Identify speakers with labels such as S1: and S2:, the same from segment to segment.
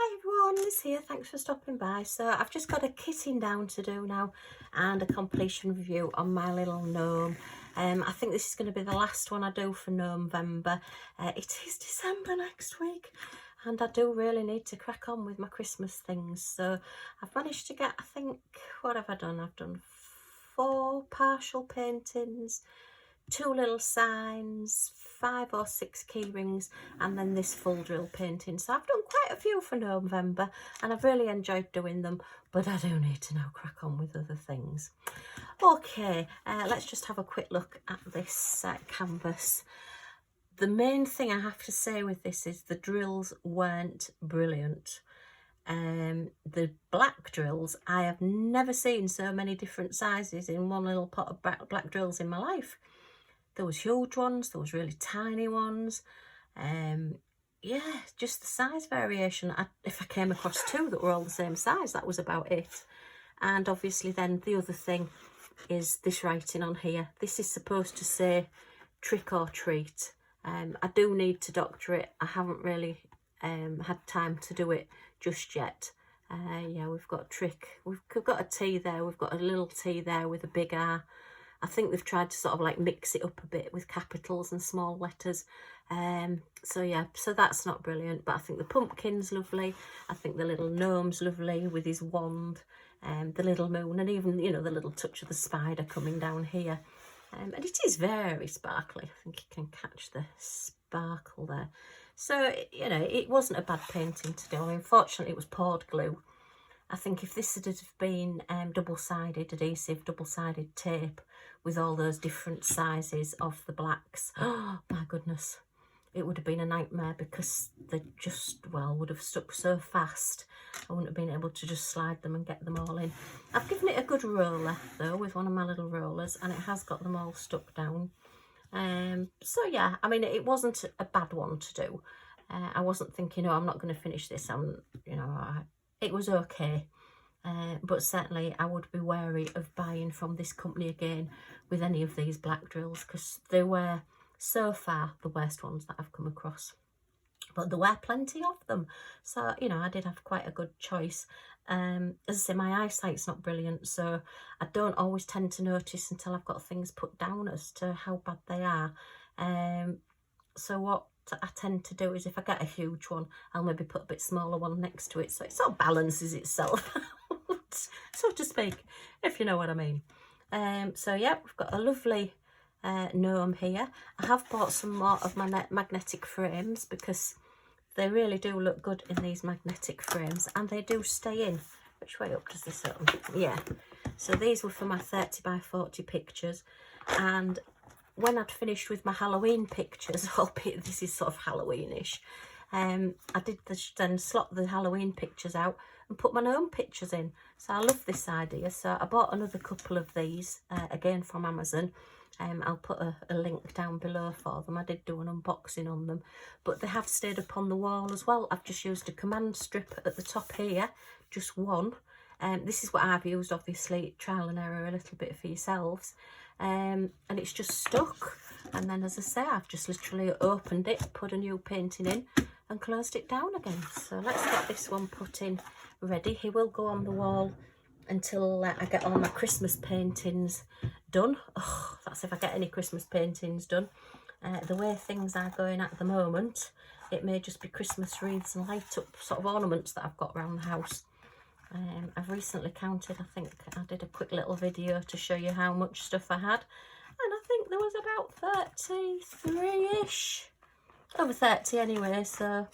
S1: Hi everyone, Liz here, thanks for stopping by. So I've just got a kitting down to do now and a completion review on my little gnome. I think this is going to be the last one I do for Gnomevember. It is December next week and I do really need to crack on with my Christmas things. So I've managed to get, I think, what have I done? I've done 4 partial paintings, 2 little signs, 5 or 6 key rings, and then this full drill painting. So I've done quite a few for November and I've really enjoyed doing them, but I do need to now crack on with other things. Okay, let's just have a quick look at this canvas. The main thing I have to say with this is the drills weren't brilliant. The black drills, I have never seen so many different sizes in one little pot of black drills in my life. There was huge ones, there was really tiny ones. Yeah, just the size variation. If I came across 2 that were all the same size, that was about it. And obviously then the other thing is this writing on here. This is supposed to say trick or treat. I do need to doctor it. I haven't really had time to do it just yet. Yeah, we've got trick. We've got a T there. We've got a little T there with a big R. I think they've tried to sort of like mix it up a bit with capitals and small letters. So yeah, so that's not brilliant, but I think the pumpkin's lovely. I think the little gnome's lovely with his wand, the little moon, and even, you know, the little touch of the spider coming down here. And it is very sparkly. I think you can catch the sparkle there. So, you know, it wasn't a bad painting to do. Unfortunately, it was poured glue. I think if this had been double-sided adhesive, double-sided tape with all those different sizes of the blacks, oh my goodness, it would have been a nightmare because they just, well, would have stuck so fast. I wouldn't have been able to just slide them and get them all in. I've given it a good roller though with one of my little rollers and it has got them all stuck down. So yeah, I mean, it wasn't a bad one to do. I wasn't thinking, oh, I'm not going to finish this. It was okay. But certainly I would be wary of buying from this company again with any of these black drills because they were so far the worst ones that I've come across. But there were plenty of them. So, you know, I did have quite a good choice. As I say, my eyesight's not brilliant, so I don't always tend to notice until I've got things put down as to how bad they are. So what I tend to do is if I get a huge one, I'll maybe put a bit smaller one next to it, so it sort of balances itself out, so to speak, if you know what I mean. So yeah, we've got a lovely gnome here. I have bought some more of my magnetic frames because they really do look good in these magnetic frames and they do stay in. Which way up does this open? Yeah, so these were for my 30 by 40 pictures, and when I'd finished with my Halloween pictures, albeit this is sort of Halloweenish, I did then slot the Halloween pictures out and put my own pictures in. So I love this idea. So I bought another couple of these, again from Amazon. I'll put a link down below for them. I did do an unboxing on them, but they have stayed up on the wall as well. I've just used a command strip at the top here, just one. This is what I've used, obviously, trial and error a little bit for yourselves. And it's just stuck. And then, as I say, I've just literally opened it, put a new painting in and closed it down again. So let's get this one put in ready. He will go on the wall until I get all my Christmas paintings done. Oh, that's if I get any Christmas paintings done. The way things are going at the moment, it may just be Christmas wreaths and light up sort of ornaments that I've got around the house. I've recently counted, I think I did a quick little video to show you how much stuff I had, and I think there was about 33-ish, over 30 anyway. So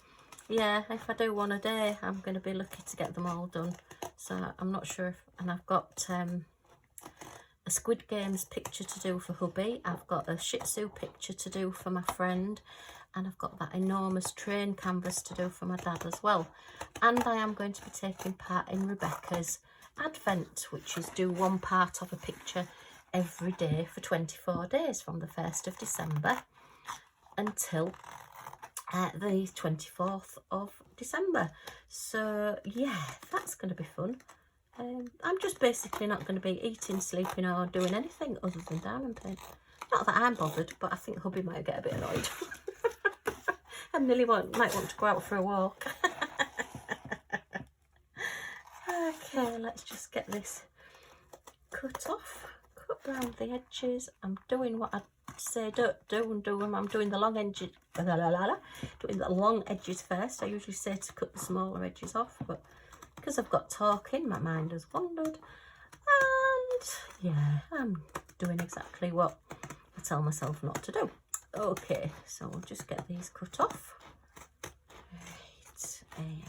S1: yeah, if I do one a day, I'm going to be lucky to get them all done. So I'm not sure if, and I've got a Squid Games picture to do for hubby, I've got a Shih Tzu picture to do for my friend, and I've got that enormous train canvas to do for my dad as well. And I am going to be taking part in Rebecca's Advent, which is do one part of a picture every day for 24 days from the 1st of December until the 24th of December. So yeah, that's going to be fun. I'm just basically not going to be eating, sleeping or doing anything other than diamond paint. Not that I'm bothered, but I think hubby might get a bit annoyed. And Millie might want to go out for a walk. Okay, let's just get this cut off, cut round the edges. I'm doing what I say don't do and do them. I'm doing the long edges, doing the long edges first. I usually say to cut the smaller edges off, but because I've got talking, my mind has wandered. And yeah, I'm doing exactly what I tell myself not to do. Okay, so we'll just get these cut off. Right, and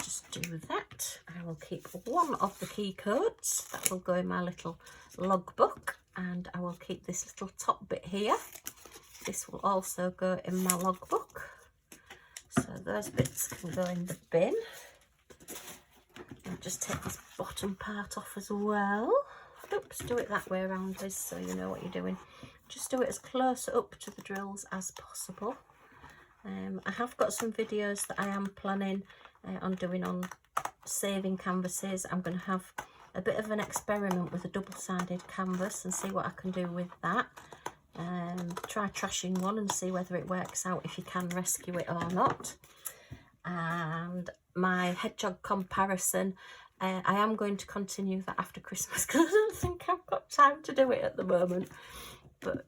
S1: just do that. I will keep one of the key codes. That will go in my little logbook, and I will keep this little top bit here. This will also go in my logbook. So those bits can go in the bin. I'll just take this bottom part off as well. Oops, do it that way around, Liz, so you know what you're doing. Just do it as close up to the drills as possible. I have got some videos that I am planning on doing on saving canvases. I'm going to have a bit of an experiment with a double-sided canvas and see what I can do with that. Try trashing one and see whether it works out, if you can rescue it or not. And my hedgehog comparison, I am going to continue that after Christmas because I don't think I've got time to do it at the moment. But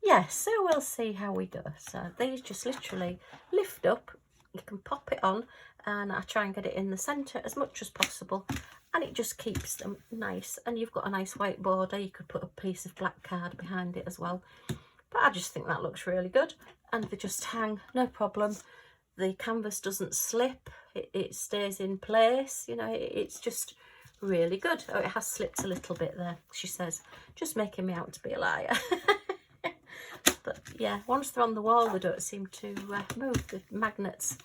S1: yeah, so we'll see how we go. So these just literally lift up, you can pop it on, and I try and get it in the centre as much as possible, and it just keeps them nice. And you've got a nice white border, you could put a piece of black card behind it as well. But I just think that looks really good, and they just hang, no problem. The canvas doesn't slip, it stays in place, you know, it's just really good. Oh, it has slipped a little bit there, she says, just making me out to be a liar. But yeah, once they're on the wall, they don't seem to move. The magnets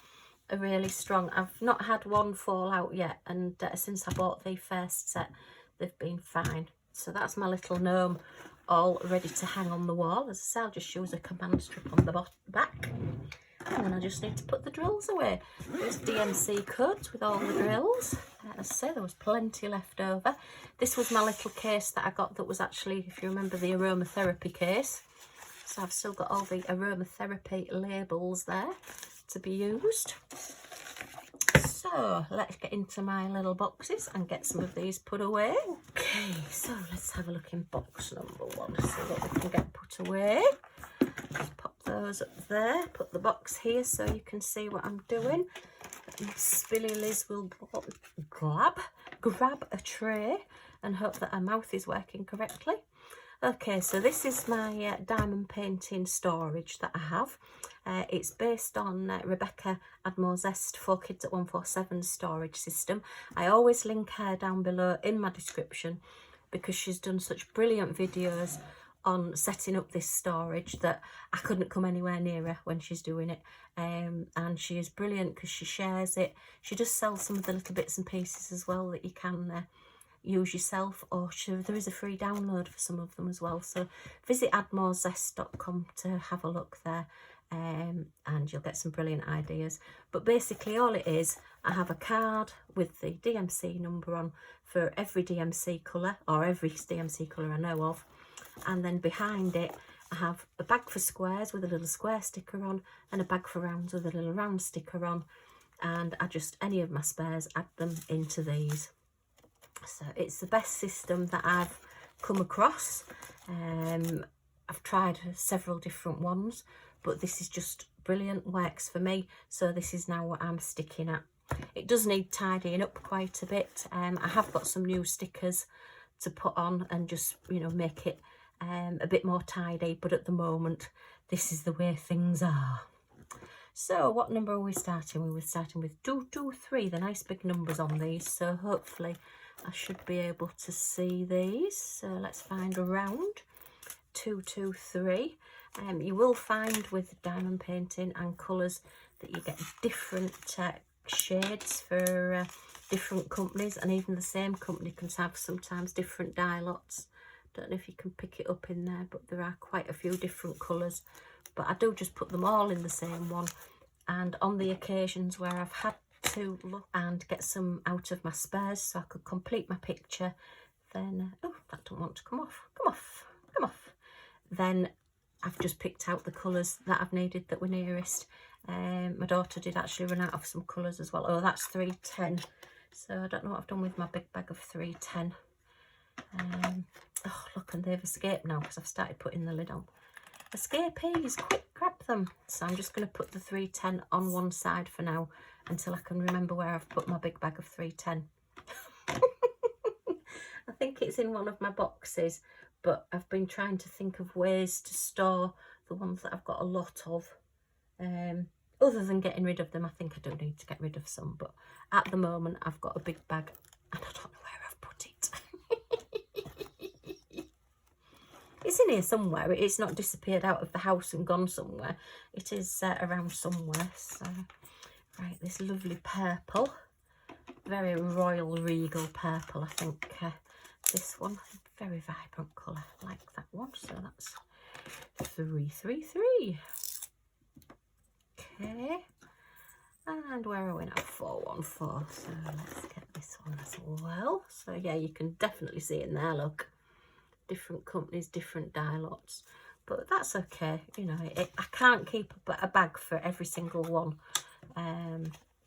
S1: are really strong. I've not had one fall out yet, and since I bought the first set, they've been fine. So that's my little gnome all ready to hang on the wall. As I say, I'll just use a command strip on the back, and then I just need to put the drills away. There's DMC codes with all the drills. As I say, there was plenty left over. This was my little case that I got that was actually, if you remember, the aromatherapy case. So I've still got all the aromatherapy labels there to be used. So let's get into my little boxes and get some of these put away. Okay, so let's have a look in box number 1 to see what we can get put away. Just pop those up there, put the box here so you can see what I'm doing. Spilly Liz will grab a tray and hope that her mouth is working correctly. Okay, so this is my diamond painting storage that I have. It's based on Rebecca Admore-Zest 4Kids at 147 storage system. I always link her down below in my description because she's done such brilliant videos on setting up this storage that I couldn't come anywhere near her when she's doing it. And she is brilliant because she shares it. She does sell some of the little bits and pieces as well that you can use yourself, or there is a free download for some of them as well. So visit admorezest.com to have a look there, and you'll get some brilliant ideas. But basically all it is, I have a card with the DMC number on for every DMC colour, or every DMC colour I know of, and then behind it I have a bag for squares with a little square sticker on, and a bag for rounds with a little round sticker on, and I just, any of my spares, add them into these. So it's the best system that I've come across. I've tried several different ones, but this is just brilliant, works for me. So this is now what I'm sticking at. It does need tidying up quite a bit. I have got some new stickers to put on and just, you know, make it a bit more tidy, but at the moment this is the way things are. So what number are we starting with? We're starting with 223, the nice big numbers on these, so hopefully I should be able to see these. So let's find a round. 223. You will find with diamond painting and colours that you get different shades for different companies, and even the same company can have sometimes different dye lots. Don't know if you can pick it up in there, but there are quite a few different colours. But I do just put them all in the same one, and on the occasions where I've had to look and get some out of my spares so I could complete my picture, then oh, that don't want to come off, then I've just picked out the colours that I've needed that were nearest. My daughter did actually run out of some colours as well. Oh, that's 310 So I don't know what I've done with my big bag of 310. Oh look, and they've escaped now because I've started putting the lid on. Escapees, quick, grab them. So I'm just going to put the 310 on one side for now until I can remember where I've put my big bag of 310. I think it's in one of my boxes, but I've been trying to think of ways to store the ones that I've got a lot of. Other than getting rid of them, I think I do need to get rid of some, but at the moment I've got a big bag and I don't know where I've put it. It's in here somewhere. It's not disappeared out of the house and gone somewhere. It is around somewhere. So, right, this lovely purple, very royal regal purple, I think. This one, very vibrant colour, like that one. So that's 333. Okay, and where are we now? 414. So let's get this one as well. So yeah, you can definitely see in there, look, different companies, different dye lots, but that's okay. You know, I can't keep a bag for every single one,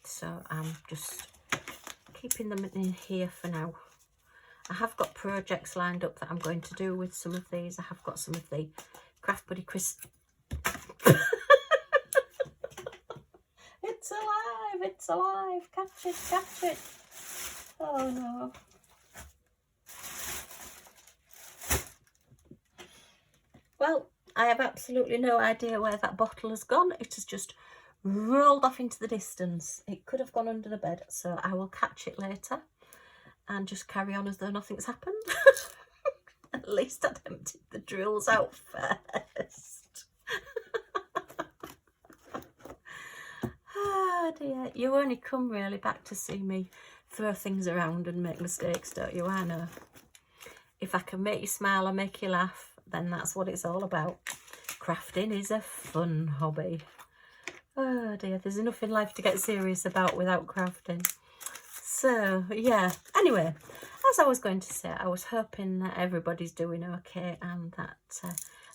S1: so I'm just keeping them in here for now. I have got projects lined up that I'm going to do with some of these. I have got some of the Craft Buddy Chris. It's alive, it's alive, catch it, catch it. Oh no. Well, I have absolutely no idea where that bottle has gone. It has just rolled off into the distance. It could have gone under the bed, so I will catch it later and just carry on as though nothing's happened. At least I'd emptied the drills out first. Oh dear, you only come really back to see me throw things around and make mistakes, don't you? I know. If I can make you smile or make you laugh, then that's what it's all about. Crafting is a fun hobby. Oh dear, there's enough in life to get serious about without crafting. So yeah, anyway, as I was going to say, I was hoping that everybody's doing okay and that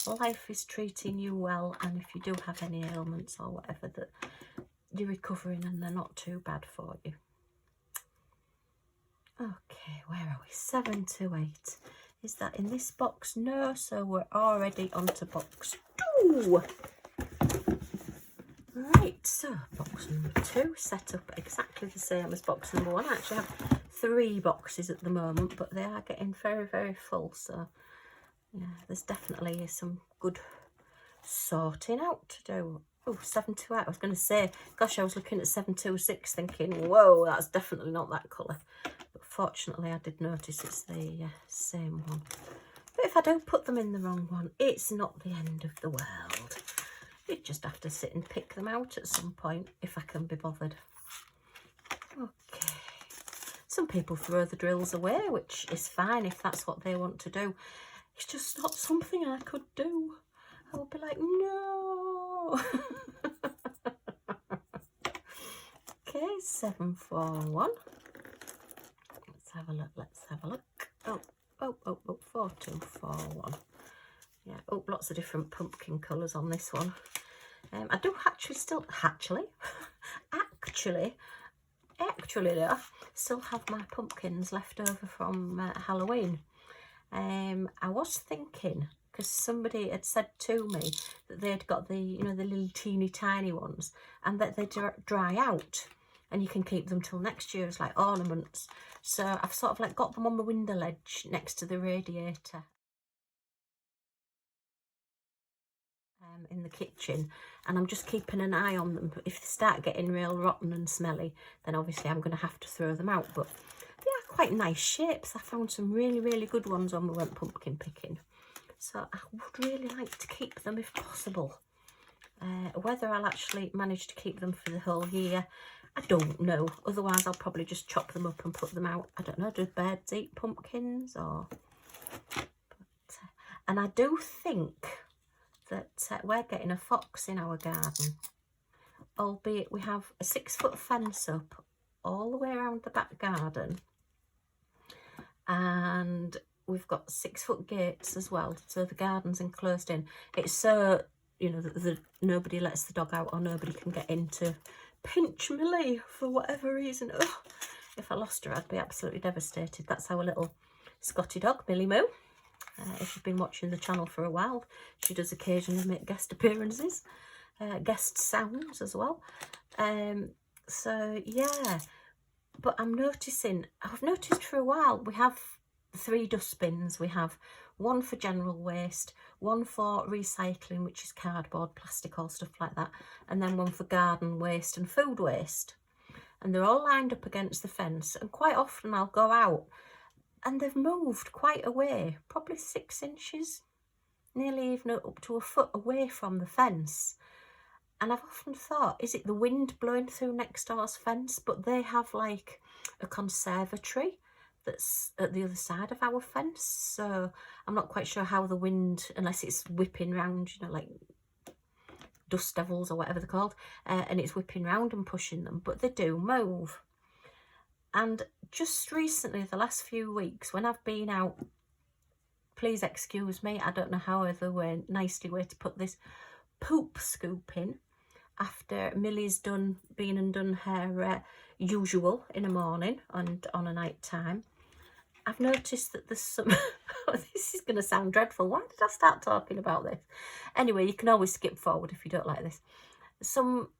S1: life is treating you well, and if you do have any ailments or whatever, that you're recovering and they're not too bad for you. Okay, where are we? 728. Is that in this box? No, so we're already onto box 2. Right, so box number 2 set up exactly the same as box number 1. I actually have 3 boxes at the moment, but they are getting very, very full. So yeah, there's definitely some good sorting out to do. Oh, 728. I was going to say, gosh, I was looking at 726 thinking, whoa, that's definitely not that colour. But fortunately, I did notice it's the same one. But if I do put them in the wrong one, it's not the end of the world. You just have to sit and pick them out at some point, if I can be bothered. Okay. Some people throw the drills away, which is fine if that's what they want to do. It's just not something I could do. I would be like, no. Okay, 741. Let's have a look, let's have a look. Oh, 4241. Yeah, oh, lots of different pumpkin colours on this one. I do actually still still have my pumpkins left over from Halloween. I was thinking, because somebody had said to me that they'd got the, you know, the little teeny tiny ones, and that they dry out and you can keep them till next year as like ornaments. So I've sort of like got them on the window ledge next to the radiator in the kitchen, and I'm just keeping an eye on them. If they start getting real rotten and smelly, then obviously I'm going to have to throw them out, but they are quite nice shapes. I found some really, really good ones when we went pumpkin picking, so I would really like to keep them if possible. Whether I'll actually manage to keep them for the whole year, I don't know. Otherwise I'll probably just chop them up and put them out. I don't know, do birds eat pumpkins or... and I do think that we're getting a fox in our garden, albeit we have a 6-foot fence up all the way around the back garden, and we've got 6-foot gates as well, so the garden's enclosed in. It's so, you know, that nobody lets the dog out or nobody can get in to pinch Millie for whatever reason. Ugh. If I lost her, I'd be absolutely devastated. That's our little Scotty dog, Millie Moo. If you've been watching the channel for a while, she does occasionally make guest appearances, guest sounds as well. So yeah, but I've noticed for a while, we have 3 dustbins. We have one for general waste, one for recycling, which is cardboard, plastic, all stuff like that, and then one for garden waste and food waste. And they're all lined up against the fence, and quite often I'll go out and they've moved quite away, probably 6 inches, nearly even up to a foot away from the fence. And I've often thought, is it the wind blowing through next door's fence? But they have like a conservatory that's at the other side of our fence. So I'm not quite sure how the wind, unless it's whipping round, you know, like dust devils or whatever they're called, and it's whipping round and pushing them. But they do move. And just recently, the last few weeks, when I've been out, please excuse me, I don't know how other way, nicely way to put this, poop scooping, after Millie's been and done her usual in the morning and on a night time, I've noticed that there's some, this is going to sound dreadful, why did I start talking about this? Anyway, you can always skip forward if you don't like this. Some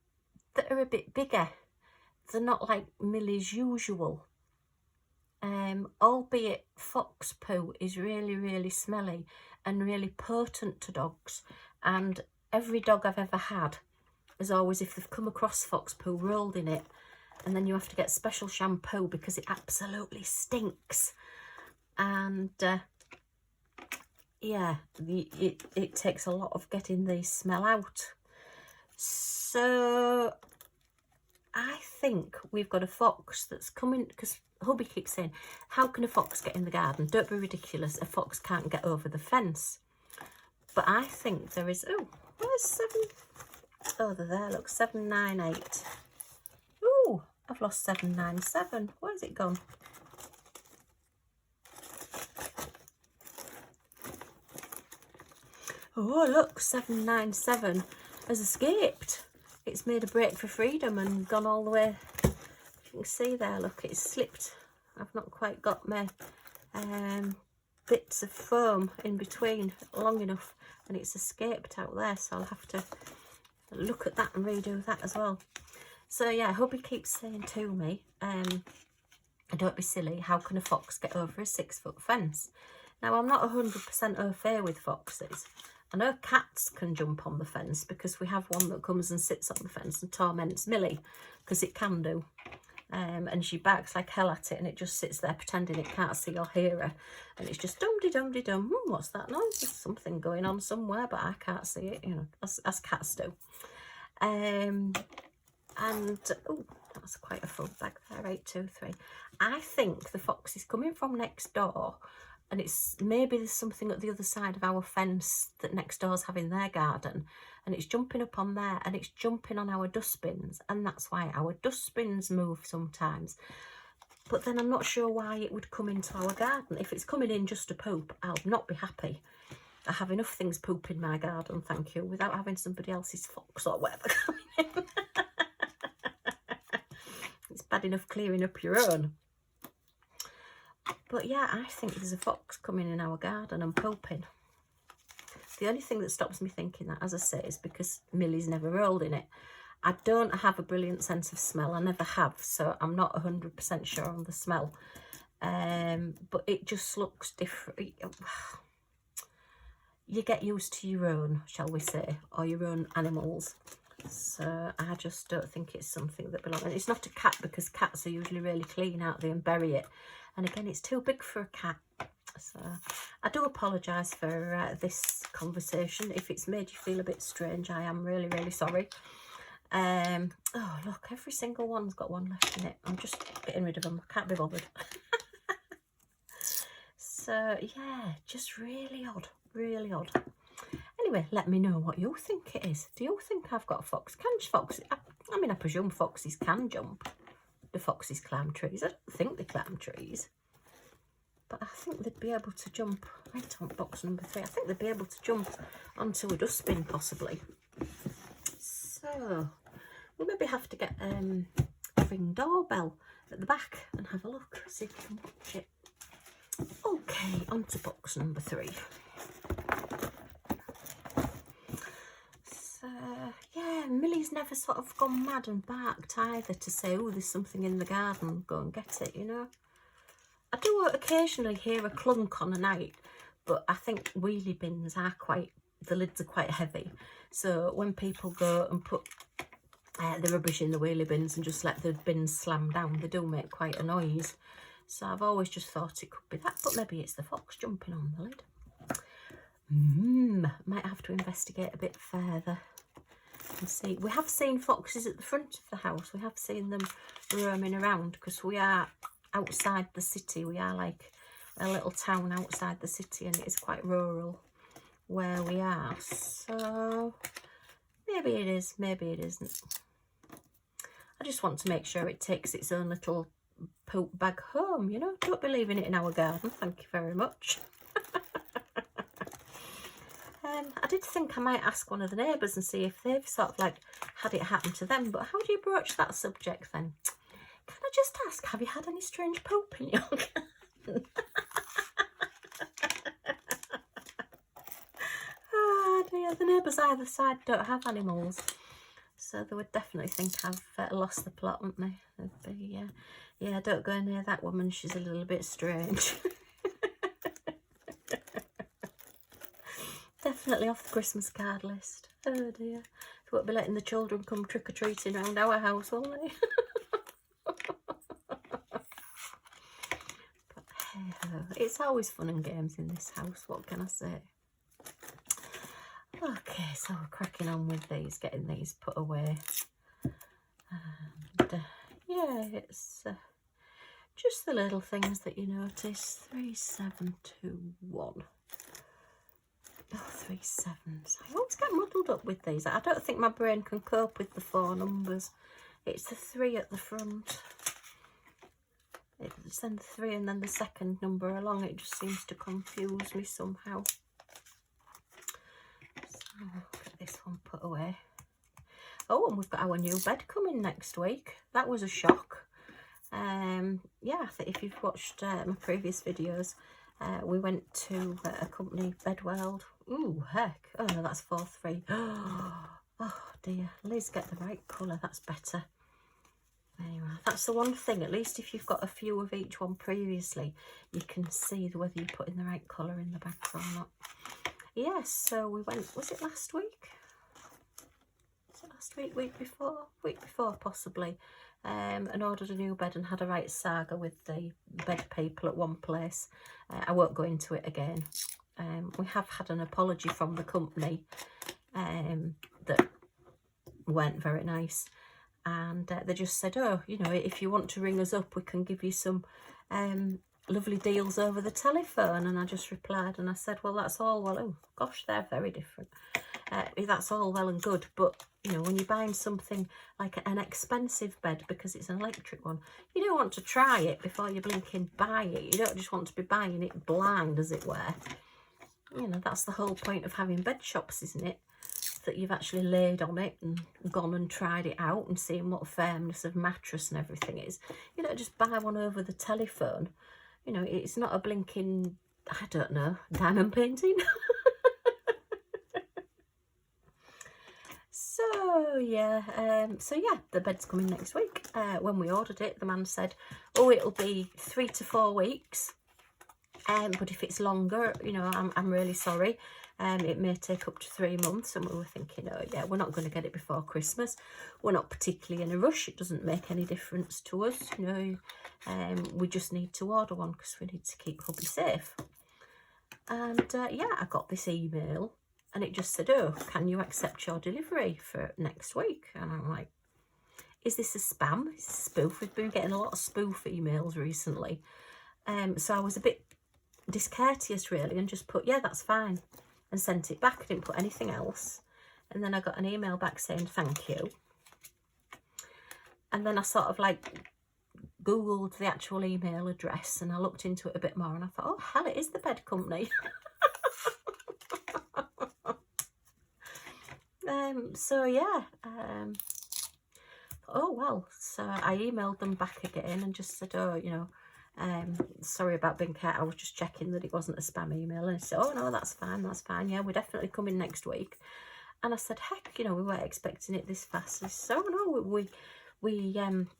S1: that are a bit bigger, they're not like Millie's usual. Albeit fox poo is really, really smelly and really potent to dogs. And every dog I've ever had is always, if they've come across fox poo, rolled in it, and then you have to get special shampoo because it absolutely stinks. And yeah, it takes a lot of getting the smell out. So I think we've got a fox that's coming, because hubby keeps saying, how can a fox get in the garden? Don't be ridiculous, a fox can't get over the fence. But I think there is, oh, where's 7? Oh, they're there, look, 798. Oh, I've lost 797. Where's it gone? Oh, look, 797 has escaped. It's made a break for freedom and gone all the way. You can see there, look, it's slipped. I've not quite got my bits of foam in between long enough, and it's escaped out there, so I'll have to look at that and redo that as well. So yeah, hubby keeps saying to me, don't be silly, how can a fox get over a 6-foot fence? Now, I'm not 100% au fait with foxes. I know cats can jump on the fence, because we have one that comes and sits on the fence and torments Millie, because it can do. And she barks like hell at it, and it just sits there pretending it can't see or hear her. And it's just dum-de-dum-de-dum. What's that noise? There's something going on somewhere, but I can't see it, you know, as cats do. And, oh, that's quite a full bag there, 8, 2, 3. I think the fox is coming from next door, and it's maybe there's something at the other side of our fence that next door's having their garden, and it's jumping up on there, and it's jumping on our dustbins, and that's why our dustbins move sometimes. But then I'm not sure why it would come into our garden. If it's coming in just to poop, I'll not be happy. I have enough things poop in my garden, thank you, without having somebody else's fox or whatever coming in. It's bad enough clearing up your own. But yeah, I think there's a fox coming in our garden and pooping. The only thing that stops me thinking that, as I say, is because Millie's never rolled in it. I don't have a brilliant sense of smell. I never have, so I'm not 100% sure on the smell. But it just looks different. You get used to your own, shall we say, or your own animals. So I just don't think it's something that belongs. And it's not a cat, because cats are usually really clean, aren't they, and bury it. And again, it's too big for a cat. So I do apologise for this conversation. If it's made you feel a bit strange, I am really, really sorry. Oh, look, every single one's got one left in it. I'm just getting rid of them. I can't be bothered. So, yeah, just really odd. Really odd. Anyway, let me know what you think it is. Do you think I've got a fox? Can foxes? I mean, I presume foxes can jump. The foxes climb trees. I don't think they climb trees. But I think they'd be able to jump. Right on box number 3. I think they'd be able to jump onto a dustbin, possibly. So, we'll maybe have to get a ring doorbell at the back and have a look, see if you can watch it. Okay, on to box number 3. So, yeah, Millie's never sort of gone mad and barked either to say, oh, there's something in the garden, go and get it, you know. I do occasionally hear a clunk on a night, but I think wheelie bins are the lids are quite heavy. So when people go and put the rubbish in the wheelie bins and just let the bins slam down, they do make quite a noise. So I've always just thought it could be that, but maybe it's the fox jumping on the lid. Might have to investigate a bit further and see. We have seen foxes at the front of the house. We have seen them roaming around because we are outside the city. We are like a little town outside the city, and it is quite rural where we are. So maybe it is, maybe it isn't. I just want to make sure it takes its own little poop bag home, you know. Don't be leaving it in our garden, thank you very much. I did think I might ask one of the neighbours and see if they've sort of like had it happen to them, but how do you broach that subject then? Can I just ask, have you had any strange poop in your garden? Oh dear, the neighbours either side don't have animals, so they would definitely think I've lost the plot, wouldn't they? They'd be, yeah, don't go near that woman, she's a little bit strange. Definitely off the Christmas card list. Oh dear. They won't be letting the children come trick-or-treating around our house, will they? But hey-ho, it's always fun and games in this house, what can I say? Okay, so we're cracking on with these, getting these put away. And yeah, it's just the little things that you notice. 3721. Oh, 3 sevens. I always get muddled up with these. I don't think my brain can cope with the 4 numbers. It's the 3 at the front. It's then the 3 and then the second number along. It just seems to confuse me somehow. So get this one put away. Oh, and we've got our new bed coming next week. That was a shock. Yeah, I think if you've watched my previous videos, we went to a company, Bedworld. Ooh, heck. Oh, no, that's 4-3. Oh, dear. Liz, get the right colour. That's better. Anyway, that's the one thing. At least if you've got a few of each one previously, you can see whether you're putting the right colour in the bags or not. Yes, so we went, was it last week? Was it last week, week before? Week before, possibly. And ordered a new bed and had a right saga with the bed people at one place. I won't go into it again. We have had an apology from the company that weren't very nice, and they just said, oh, you know, if you want to ring us up, we can give you some lovely deals over the telephone. And I just replied and I said, well, that's all well, oh gosh, they're very different. That's all well and good, but you know, when you're buying something like an expensive bed because it's an electric one, you do want to try it before you blinking buy it. You don't just want to be buying it blind, as it were. You know, that's the whole point of having bed shops, isn't it? That you've actually laid on it and gone and tried it out and seen what firmness of mattress and everything is. You don't just buy one over the telephone. You know, it's not a blinking, I don't know, diamond painting. So yeah, the bed's coming next week. When we ordered it, the man said, oh, it'll be 3 to 4 weeks. But if it's longer, you know, I'm really sorry. It may take up to 3 months. And we were thinking, oh yeah, we're not going to get it before Christmas. We're not particularly in a rush. It doesn't make any difference to us, you know. We just need to order one because we need to keep hubby safe. And yeah, I got this email. And it just said, oh, can you accept your delivery for next week? And I'm like, is this a spam? Is this a spoof? We've been getting a lot of spoof emails recently. So I was a bit discourteous, really, and just put, yeah, that's fine. And sent it back. I didn't put anything else. And then I got an email back saying, thank you. And then I sort of like Googled the actual email address and I looked into it a bit more and I thought, oh, hell, it is the bed company. So yeah, oh well. So I emailed them back again and just said, oh, you know, sorry about being cat. I was just checking that it wasn't a spam email. And he said, oh no, that's fine, that's fine. Yeah, we're definitely coming next week. And I said, heck, you know, we weren't expecting it this fast. He said, oh no, we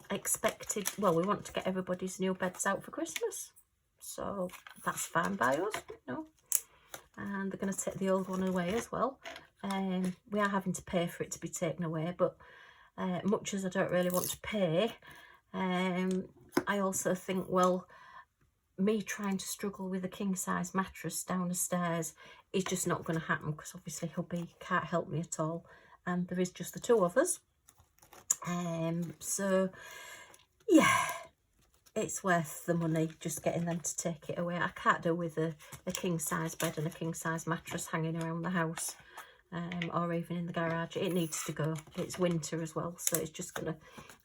S1: expected, well, we want to get everybody's new beds out for Christmas. So that's fine by us, you know. And they're going to take the old one away as well. We are having to pay for it to be taken away, but much as I don't really want to pay, I also think, well, me trying to struggle with a king size mattress down the stairs is just not going to happen, because obviously hubby can't help me at all, and there is just the two of us. So yeah, it's worth the money just getting them to take it away. I can't do with a king size bed and a king size mattress hanging around the house, or even in the garage. It needs to go. It's winter as well, so it's just going to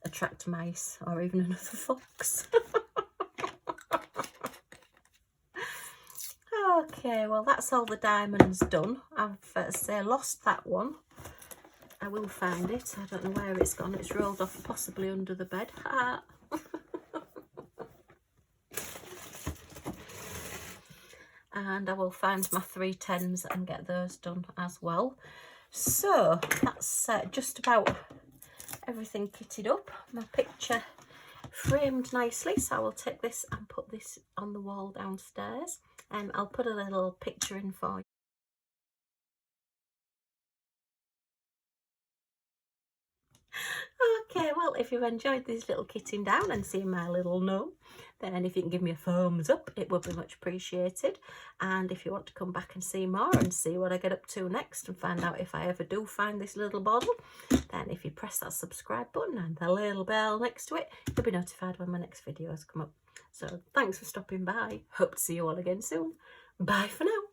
S1: attract mice or even another fox. Okay, well, that's all the diamonds done. I've lost that one. I will find it. I don't know where it's gone. It's rolled off, possibly under the bed. And I will find my 3 10s and get those done as well. So that's just about everything kitted up. My picture framed nicely, so I will take this and put this on the wall downstairs. I'll put a little picture in for you. Okay, well, if you've enjoyed this little kitting down and seeing my little gnome, then if you can give me a thumbs up, it would be much appreciated. And if you want to come back and see more and see what I get up to next and find out if I ever do find this little bottle, then if you press that subscribe button and the little bell next to it, you'll be notified when my next videos come up. So thanks for stopping by. Hope to see you all again soon. Bye for now.